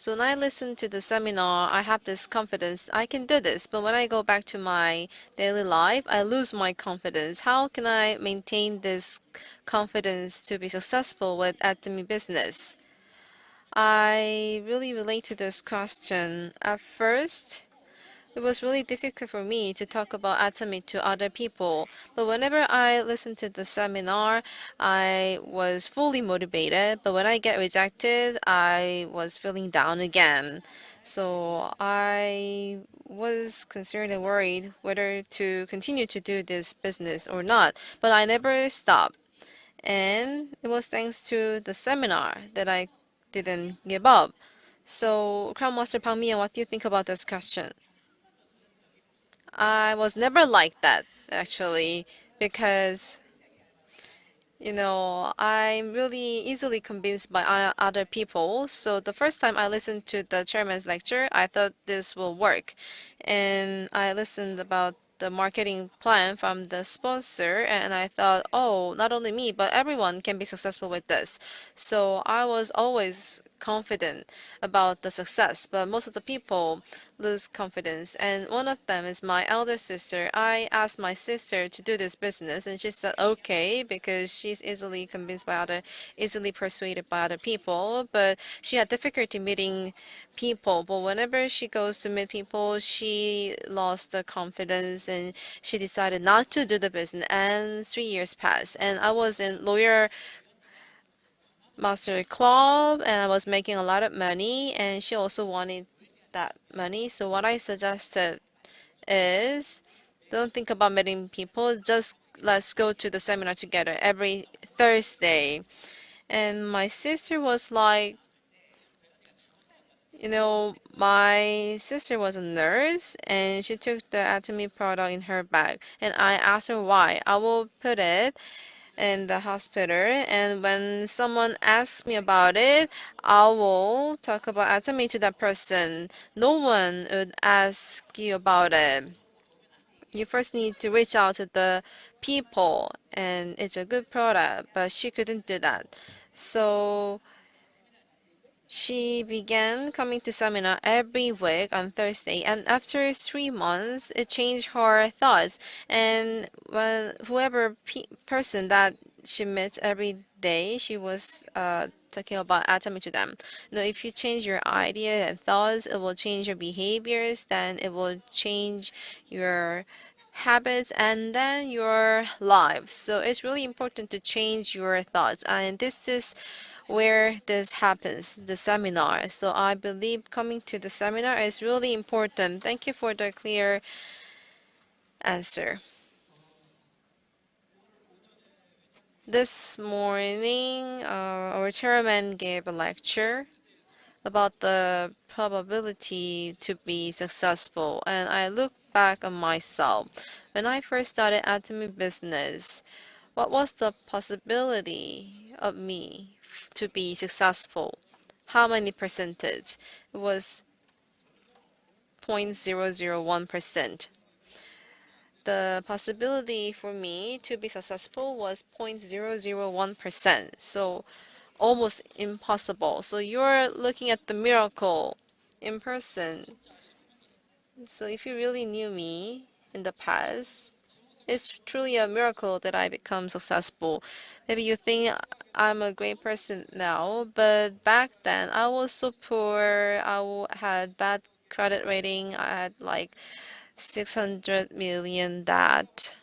So when I listen to the seminar, I have this confidence. I can do this. But when I go back to my daily life, I lose my confidence. How can I maintain this confidence to be successful with Atomy business? I really relate to this question. At first, it was really difficult for me to talk about Atomy to other people. But whenever I listened to the seminar, I was fully motivated. But when I get rejected, I was feeling down again. So I was concerned and worried whether to continue to do this business or not. But I never stopped. And it was thanks to the seminar that I didn't give up. So, Crown Master Pangmian, what do you think about this question? I was never like that, actually, because, I'm really easily convinced by other people. So the first time I listened to the chairman's lecture, I thought this will work. And I listened about the marketing plan from the sponsor, and I thought, oh, not only me, but everyone can be successful with this. So I was always confident about the success, but most of the people lose confidence. And one of them is my elder sister. I asked my sister to do this business, and she said okay because she's easily persuaded by other people. But she had difficulty meeting people. But whenever she goes to meet people, she lost the confidence and she decided not to do the business. And 3 years passed, and I was in lawyer master club and I was making a lot of money, and she also wanted that money. So what I suggested is don't think about meeting people, just let's go to the seminar together every Thursday. And my sister was like, my sister was a nurse and she took the Atomy product in her bag. And I asked her why. I will put it in the hospital, and when someone asks me about it, I will talk about Atomy to that person. No one would ask you about it. You first need to reach out to the people, and it's a good product, but she couldn't do that. So she began coming to seminar every week on Thursday, and after 3 months, it changed her thoughts. And when whoever person that she met every day, she was talking about Atomy to them. If you change your idea and thoughts, it will change your behaviors. Then it will change your habits and then your life. So it's really important to change your thoughts, and this is where this happens, the seminar. So I believe coming to the seminar is really important. Thank you for the clear answer. This morning, our chairman gave a lecture about the probability to be successful, and I look back on myself. When I first started Atomy business, what was the possibility of me to be successful? How many percentage? It was 0.001%. The possibility for me to be successful was 0.001%. So almost impossible. So you're looking at the miracle in person. So if you really knew me in the past, it's truly a miracle that I become successful. Maybe you think I'm a great person now, but back then I was so poor. Had bad credit rating. I had like 600 million debt.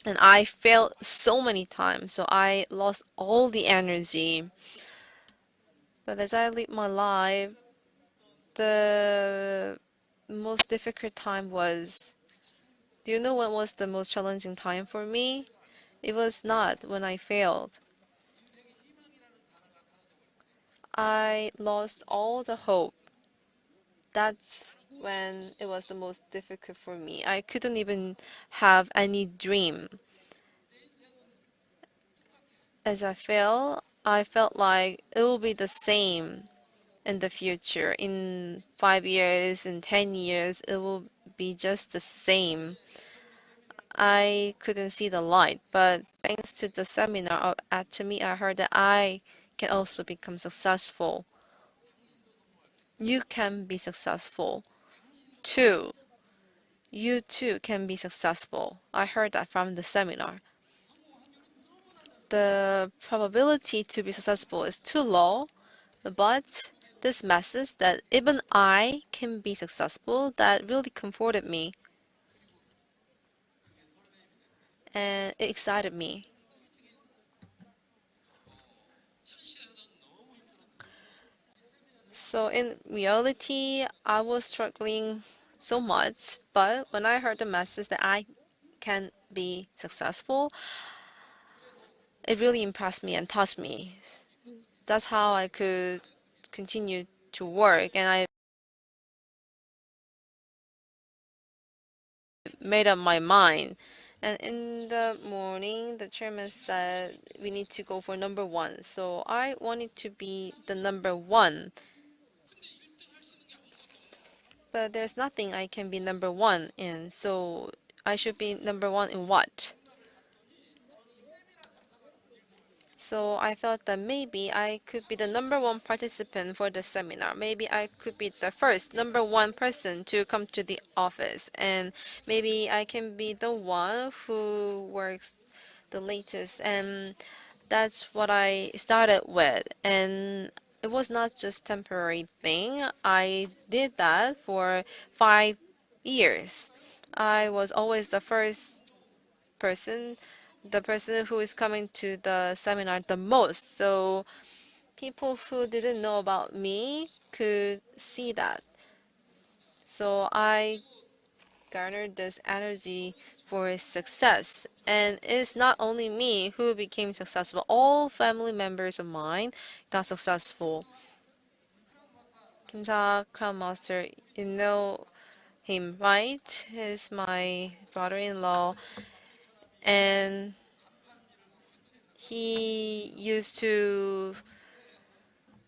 And I failed so many times, so I lost all the energy. But as I live my life, the most difficult time was, do you know what was the most challenging time for me? It was not when I failed. I lost all the hope. That's when it was the most difficult for me. I couldn't even have any dream. As I felt like it will be the same in the future. In 5 years, in 10 years, it will be just the same. I couldn't see the light, but thanks to the seminar at Atomy, I heard that I can also become successful. You can be successful. 2. You too can be successful. I heard that from the seminar. The probability to be successful is too low, but this message that even I can be successful, that really comforted me and it excited me. So in reality, I was struggling so much, but when I heard the message that I can be successful, it really impressed me and touched me. That's how I could continue to work, and I made up my mind. And in the morning, the chairman said we need to go for number one. So I wanted to be the number one, but there's nothing I can be number one in. So I should be number one in what? So I thought that maybe I could be the number one participant for the seminar. Maybe I could be the first number one person to come to the office. And maybe I can be the one who works the latest. And that's what I started with. And it was not just temporary thing. I did that for 5 years. I was always the first person, the person who is coming to the seminar the most. So people who didn't know about me could see that. So I garnered this energy for success. And it's not only me who became successful, all family members of mine got successful. Kimsa Crown Master, you know him, right? He's my brother-in-law. And he used to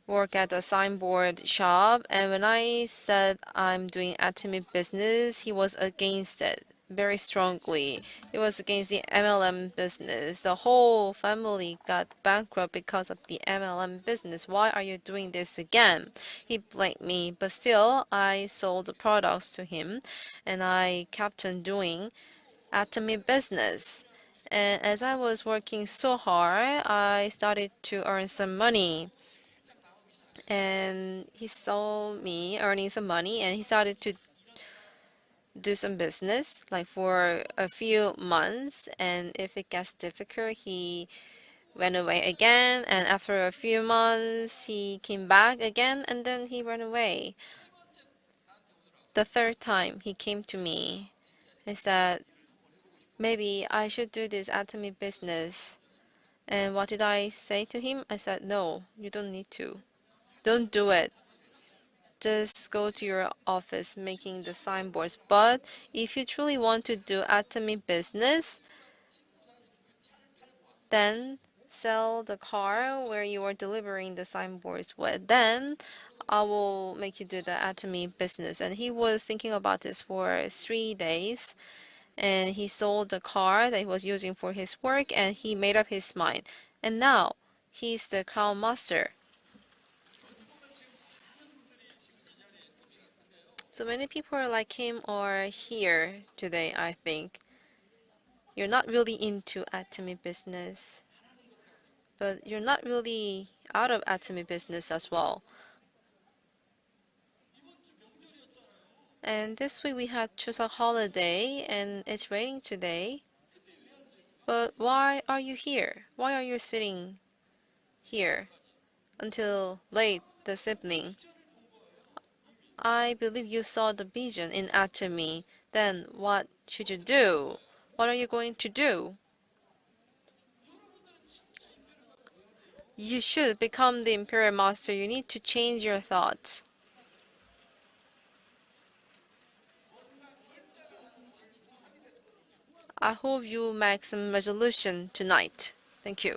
work at a signboard shop, and when I said I'm doing Atomy business, he was against it very strongly. He was against the MLM business. The whole family got bankrupt because of the MLM business. Why are you doing this again? He blamed me, but still I sold the products to him and I kept on doing Atomy business. And as I was working so hard, I started to earn some money. And he saw me earning some money and he started to do some business like for a few months, and if it gets difficult he went away again, and after a few months he came back again and then he ran away. The third time he came to me, he said maybe I should do this Atomy business. And what did I say to him? I said, no, you don't need to, don't do it. Just go to your office making the signboards. But if you truly want to do Atomy business, then sell the car where you are delivering the signboards with. Then I will make you do the Atomy business. And he was thinking about this for 3 days. And he sold the car that he was using for his work and he made up his mind. And now he's the crown master. So many people like him are here today, I think. You're not really into Atomy business, but you're not really out of Atomy business as well. And this week we had Chuseok holiday and it's raining today. But why are you here? Why are you sitting here until late this evening? I believe you saw the vision in Atomy. Then what should you do? What are you going to do? You should become the Imperial Master. You need to change your thoughts. I hope you make some resolution tonight. Thank you.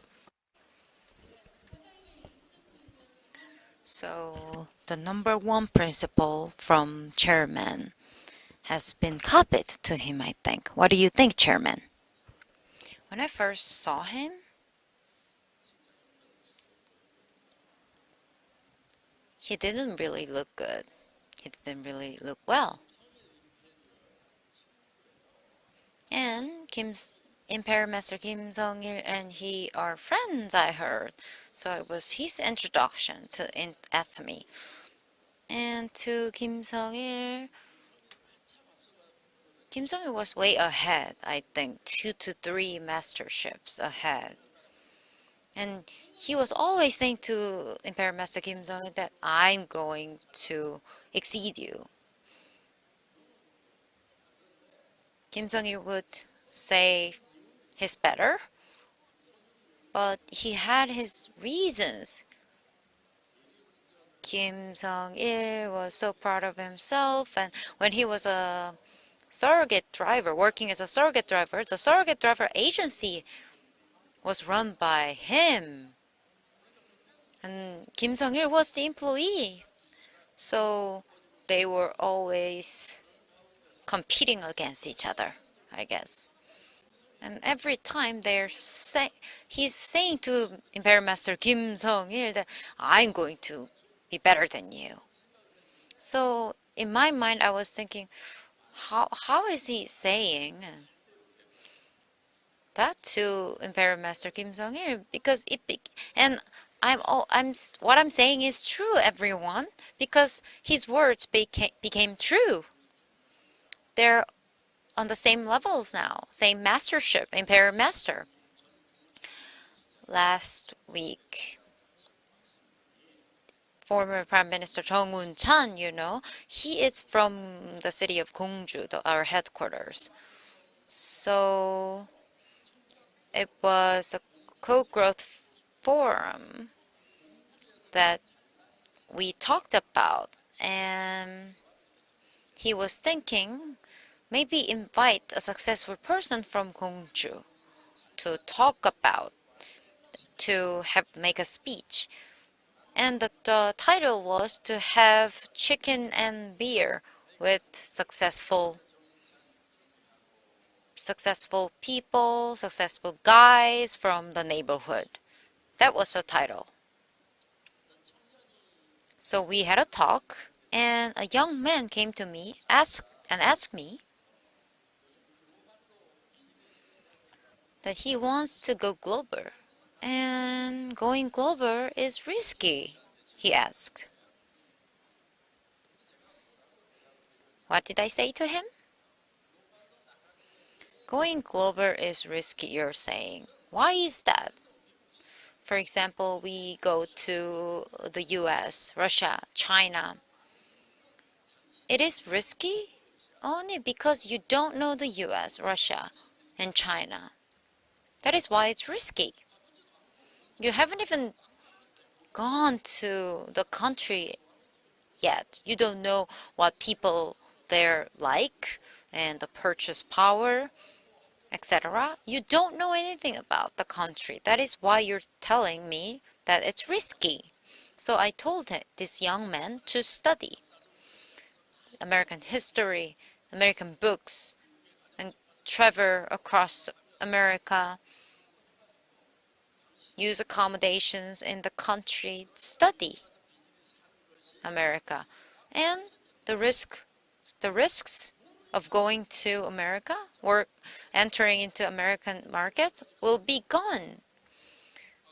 So the number one principle from chairman has been copied to him, I think. What do you think, chairman? When I first saw him, he didn't really look good. He didn't really look well. And Imperial Master Kim Sung-il and he are friends, I heard. So it was his introduction to Atomy. And to Kim Sung-il was way ahead, I think, 2 to 3 masterships ahead. And he was always saying to Imperial Master Kim Sung-il that I'm going to exceed you. Kim Sung-il would say he's better, but he had his reasons. Kim Sung-il was so proud of himself, and when he was a surrogate driver, working as a surrogate driver, the surrogate driver agency was run by him. And Kim Sung-il was the employee. So they were always competing against each other, I guess. And every time he's saying to Imperial Master Kim Sung-il that I'm going to be better than you. So in my mind, I was thinking, how is he saying that to Imperial Master Kim Sung-il? Because and what I'm saying is true, everyone, because his words became true. They're on the same levels now, same mastership, Imperial Master. Last week, former Prime Minister Jeong Un-chan, he is from the city of Gwangju, our headquarters. So it was a co-growth forum that we talked about, and he was thinking maybe invite a successful person from Gwangju to talk about, to make a speech. And the title was to have chicken and beer with successful people, successful guys from the neighborhood. That was the title. So we had a talk, and a young man came to me asked me that he wants to go global. And going global is risky, he asked. What did I say to him? Going global is risky, you're saying. Why is that? For example, we go to the US, Russia, China. It is risky only because you don't know the US, Russia, and China. That is why it's risky. You haven't even gone to the country yet. You don't know what people there like and the purchase power, etc. You don't know anything about the country. That is why you're telling me that it's risky. So I told this young man to study American history, American books, and travel across America, use accommodations in the country, study America. And the risks of going to America or entering into American markets will be gone.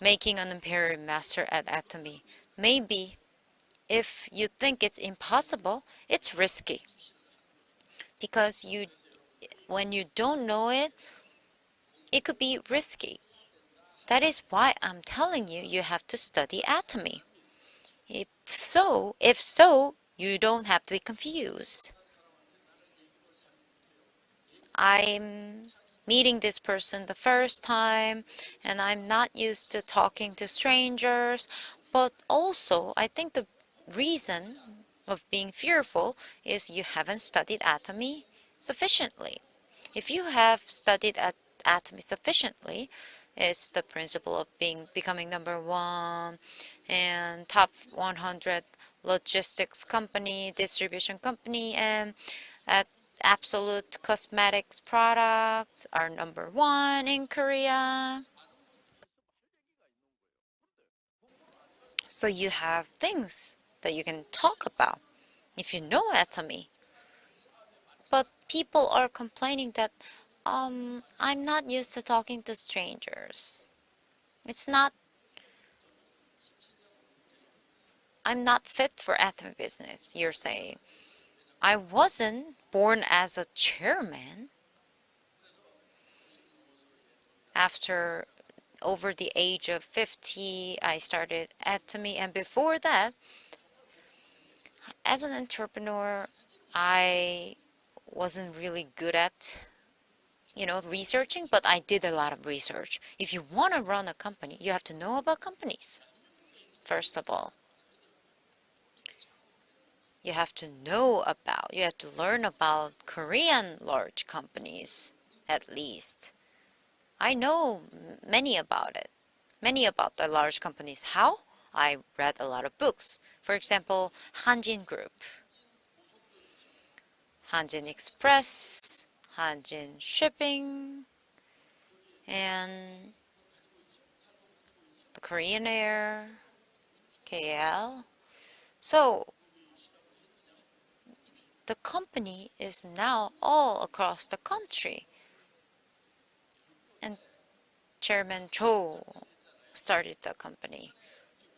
Making an Imperial Master at Atomy. Maybe if you think it's impossible, it's risky. Because when you don't know it, it could be risky. That is why I'm telling you, you have to study Atomy. If so, you don't have to be confused. I'm meeting this person the first time, and I'm not used to talking to strangers. But also, I think the reason of being fearful is you haven't studied Atomy sufficiently. If you have studied Atomy sufficiently, it's the principle of becoming number one and top 100 logistics company, distribution company, and at Absolute Cosmetics products are number one in Korea. So you have things that you can talk about if you know Atomy. But people are complaining that I'm not used to talking to strangers. It's not I'm not fit for Atomy business, you're saying. I wasn't born as a chairman. After over the age of 50, I started Atomy, and before that, as an entrepreneur, I wasn't really good at researching, but I did a lot of research. If you want to run a company, you have to know about companies. First of all, you have to learn about Korean large companies, at least. I know many about it, many about the large companies. How? I read a lot of books. For example, Hanjin Group, Hanjin Express, Hanjin Shipping, and the Korean Air, KL. So the company is now all across the country. And Chairman Cho started the company.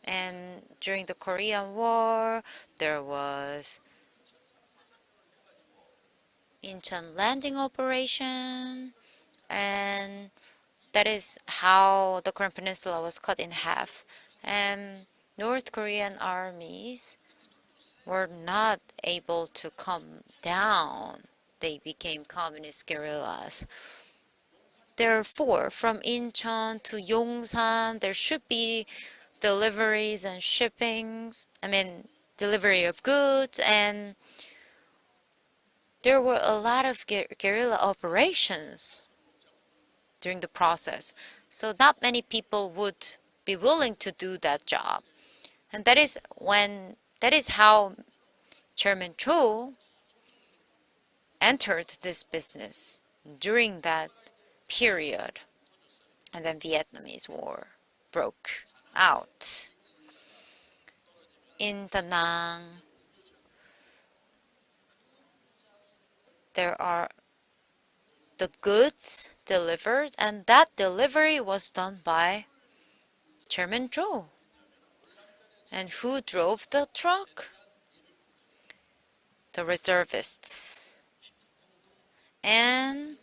And during the Korean War, there was Incheon landing operation, and that is how the Korean Peninsula was cut in half. And North Korean armies were not able to come down. They became communist guerrillas. Therefore, from Incheon to Yongsan, there should be deliveries and shippings. Delivery of goods, and there were a lot of guerrilla operations during the process. So not many people would be willing to do that job. And that is how Chairman Cho entered this business during that period. And then Vietnamese War broke out. In Da Nang, there are the goods delivered, and that delivery was done by Chairman Cho. And who drove the truck? The reservists. And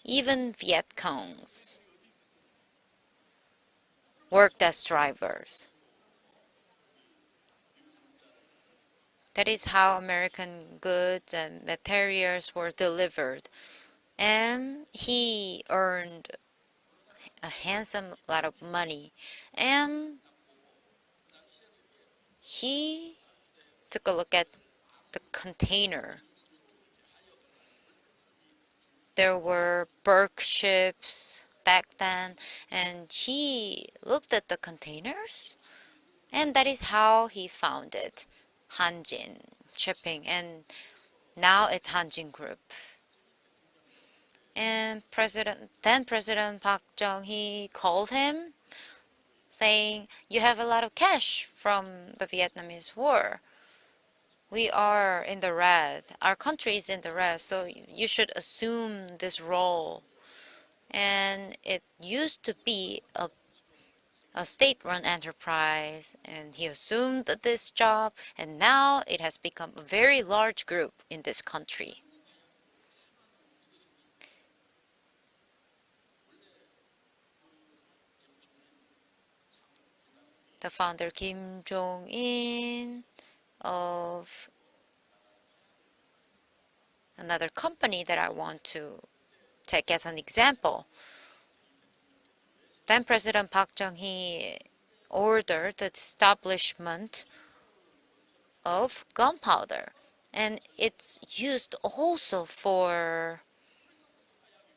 even Viet Congs worked as drivers. That is how American goods and materials were delivered. And he earned a handsome lot of money. And he took a look at the container. There were Burke ships back then, and he looked at the containers, and that is how he founded Hanjin Shipping, and now it's Hanjin Group. And then President Park Chung-hee called him, saying, "You have a lot of cash from the Vietnamese War. We are in the red. Our country is in the red, so you should assume this role." And it used to be a state-run enterprise, and he assumed this job, and now it has become a very large group in this country. The founder Kim Jong-in of another company that I want to take as an example. Then President Park Chung-hee ordered the establishment of gunpowder, and it's used also for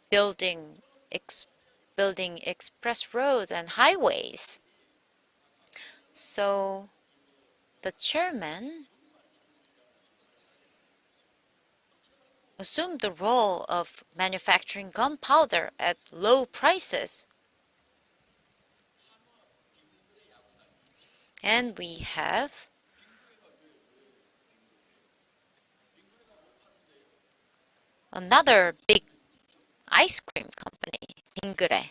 building express roads and highways. So the chairman assumed the role of manufacturing gunpowder at low prices. And we have another big ice cream company, 빙그레,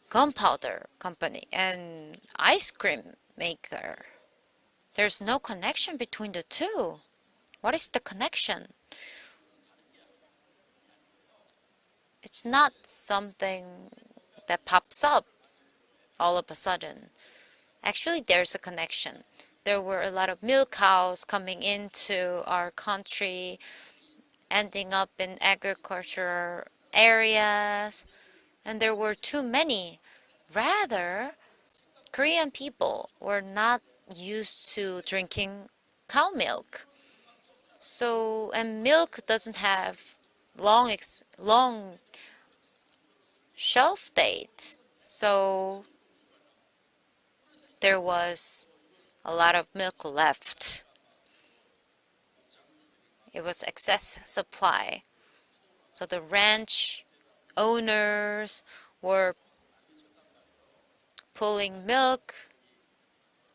gunpowder company, and ice cream maker. There's no connection between the two. What is the connection? It's not something that pops up all of a sudden. Actually, there's a connection. There were a lot of milk cows coming into our country, ending up in agriculture areas, and there were too many. Rather, Korean people were not used to drinking cow milk. So, and milk doesn't have long shelf date. So, there was a lot of milk left. It was excess supply. So the ranch owners were pulling milk,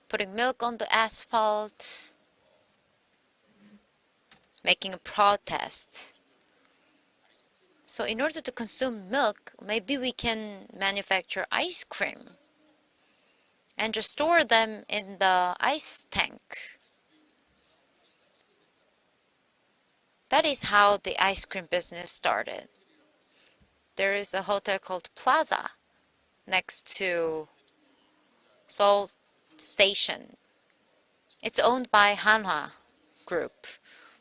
putting milk on the asphalt, making a protest. So in order to consume milk, maybe we can manufacture ice cream and just store them in the ice tank. That is how the ice cream business started. There is a hotel called Plaza next to Seoul Station. It's owned by Hanwha Group.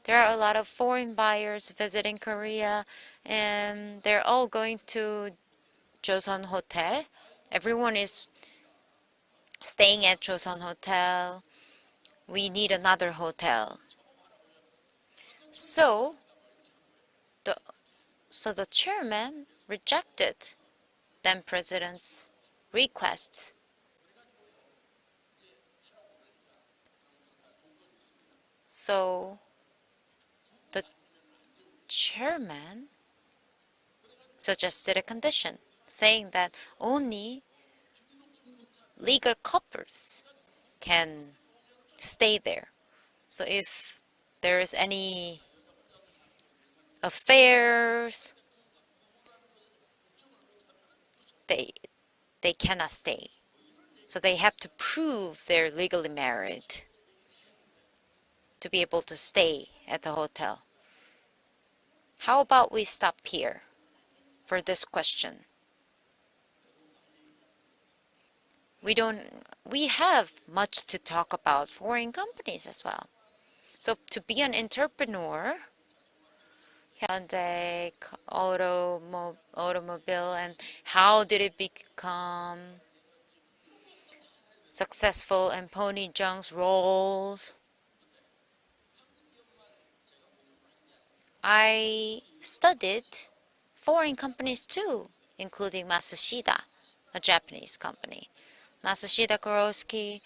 There are a lot of foreign buyers visiting Korea, and they're all going to Joseon Hotel. Everyone is staying at Joseon Hotel. We need another hotel. So the so the chairman rejected then president's request. So the chairman suggested a condition saying that only legal couples can stay there. So if there is any affairs, they they cannot stay. So they have to prove they're legally married to be able to stay at the hotel. How about we stop here for this question? We have much to talk about foreign companies as well. So to be an entrepreneur, Hyundai automobile, and how did it become successful, and Pony Jeong's roles. I studied foreign companies too, including Matsushita, a Japanese company. Matsushita Kurosuke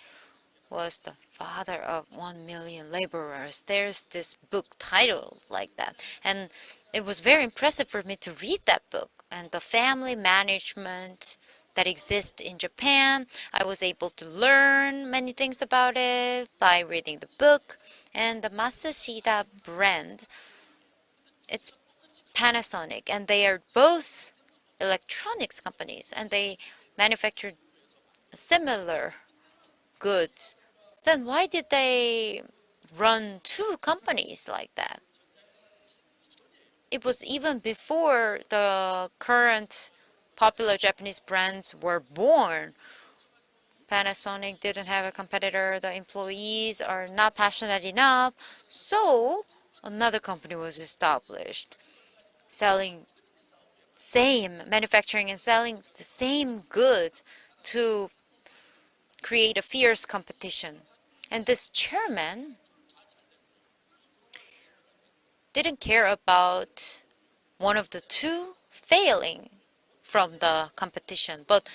was the father of 1 million laborers. There's this book titled like that. And it was very impressive for me to read that book. And the family management that exists in Japan, I was able to learn many things about it by reading the book. And the Matsushita brand, it's Panasonic, and they are both electronics companies, and they manufacture similar goods. Then why did they run two companies like that? It was even before the current popular Japanese brands were born. Panasonic didn't have a competitor. The employees are not passionate enough. So another company was established, selling manufacturing and selling the same goods to create a fierce competition. And this chairman didn't care about one of the two failing from the competition, but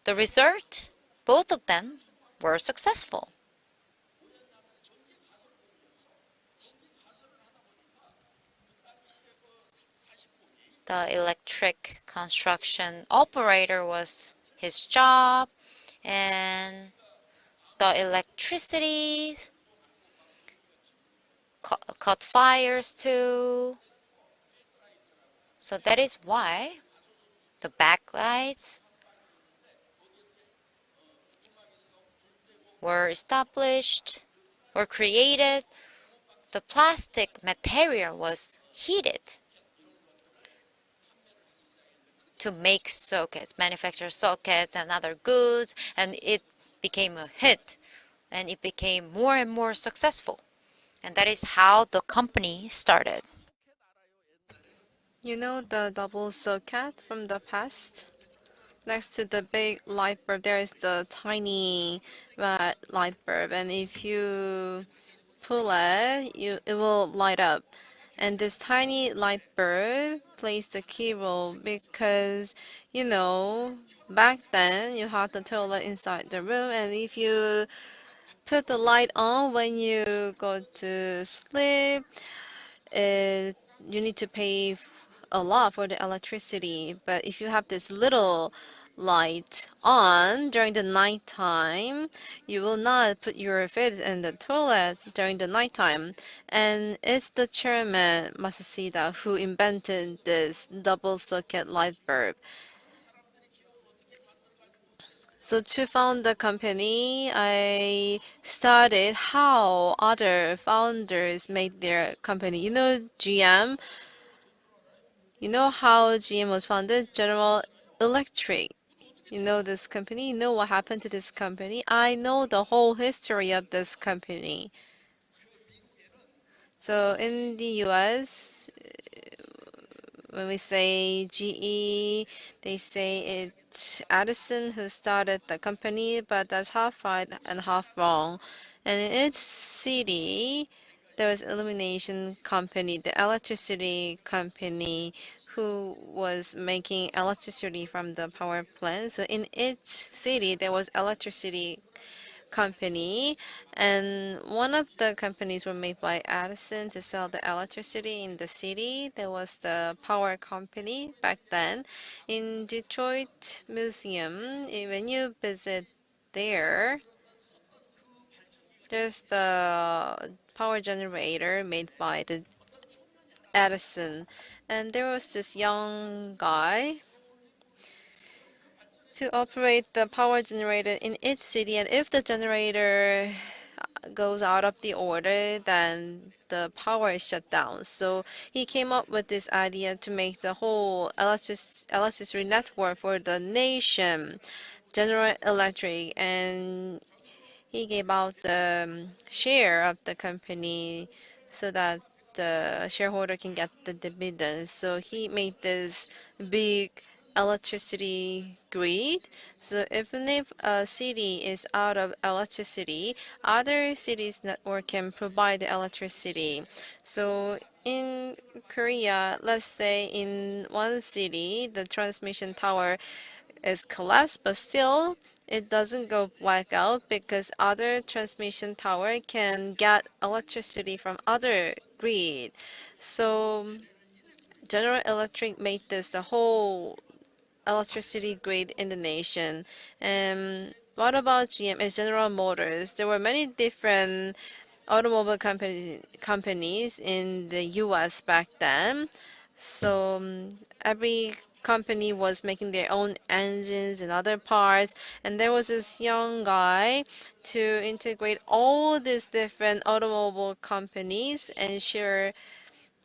the result, both of them were successful. The electric construction operator was his job, and the electricity caught fires too. So that is why the backlights were established or created. The plastic material was heated to make sockets, manufacture sockets and other goods, and it became a hit and it became more and more successful. And that is how the company started. You know the double socket from the past? Next to the big light bulb, there is the tiny light bulb, and if you pull it, it will light up. And this tiny light bulb plays the key role because, back then you had the toilet inside the room, and if you put the light on when you go to sleep, you need to pay a lot for the electricity. But if you have this little light on during the nighttime, you will not put your feet in the toilet during the nighttime. And it's the chairman Masashida who invented this double socket light bulb. So to found the company, I studied how other founders made their company. You know GM? You know how GM was founded? General Electric. You know this company? You know what happened to this company? I know the whole history of this company. So in the US, when we say GE, they say it's Edison who started the company, but that's half right and half wrong. And in each city, there was illumination company, the electricity company, who was making electricity from the power plant. So in each city, there was electricity company, and one of the companies were made by Edison to sell the electricity in the city. There was the power company back then. In Detroit Museum, when you visit there, there's the power generator made by the Edison. And there was this young guy to operate the power generator in each city. And if the generator goes out of the order, then the power is shut down. So he came up with this idea to make the whole electricity network for the nation, General Electric, and he gave out the share of the company so that the shareholder can get the dividends. So he made this big electricity grid. So even if a city is out of electricity, other cities' network can provide the electricity. So in Korea, let's say in one city, the transmission tower is collapsed, but still it doesn't go blackout because other transmission tower can get electricity from other grid. So General Electric made this the whole electricity grid in the nation. And what about GM is General Motors? There were many different automobile companies in the US back then. So every company was making their own engines and other parts. And there was this young guy to integrate all these different automobile companies and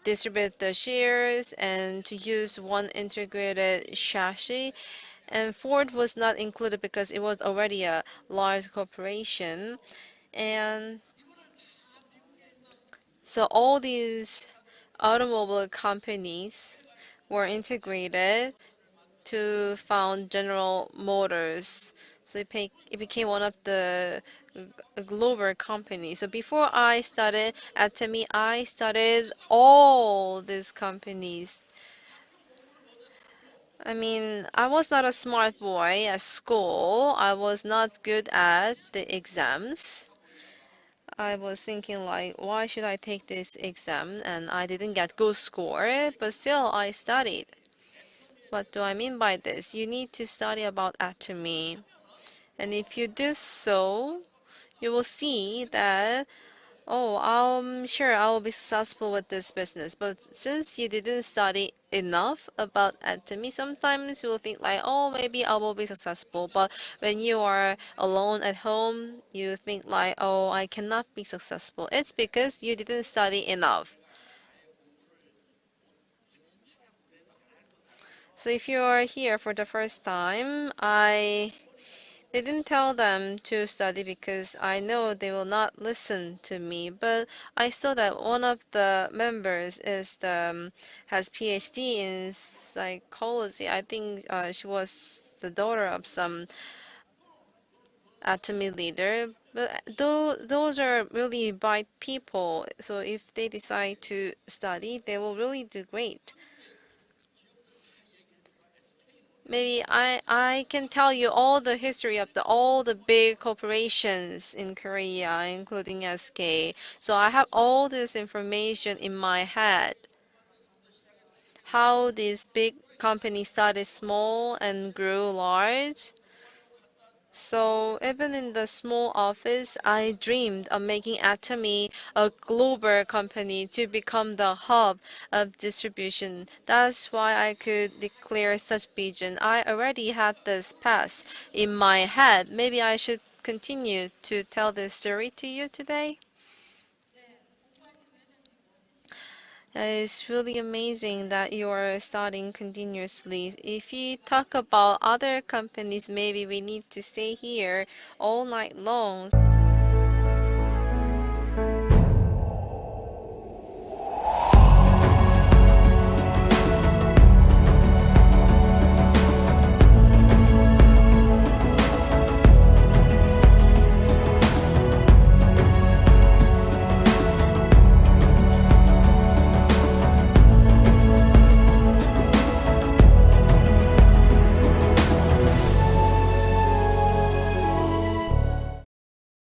distribute the shares and to use one integrated chassis. And Ford was not included because it was already a large corporation. And so all these automobile companies were integrated to found General Motors. So it became one of the global companies. So before I started Atomy, I studied all these companies. I mean, I was not a smart boy at school. I was not good at the exams. I was thinking like, why should I take this exam? And I didn't get good score, but still I studied. What do I mean by this? You need to study about atomy. And if you do so, you will see that, oh, I'm sure I will be successful with this business. But since you didn't study enough about Atomy, sometimes you will think like, oh, maybe I will be successful. But when you are alone at home, you think like, oh, I cannot be successful. It's because you didn't study enough. So if you are here for the first time, I didn't tell them to study because I know they will not listen to me. But I saw that one of the members has PhD in psychology. I think she was the daughter of some atomy leader. But those are really bright people. So if they decide to study, they will really do great. Maybe I can tell you all the history of all the big corporations in Korea, including SK. So I have all this information in my head. How these big companies started small and grew large. So even in the small office, I dreamed of making Atomy a global company to become the hub of distribution. That's why I could declare such vision. I already had this path in my head. Maybe I should continue to tell this story to you today. It's really amazing that you are studying continuously. If you talk about other companies, maybe we need to stay here all night long.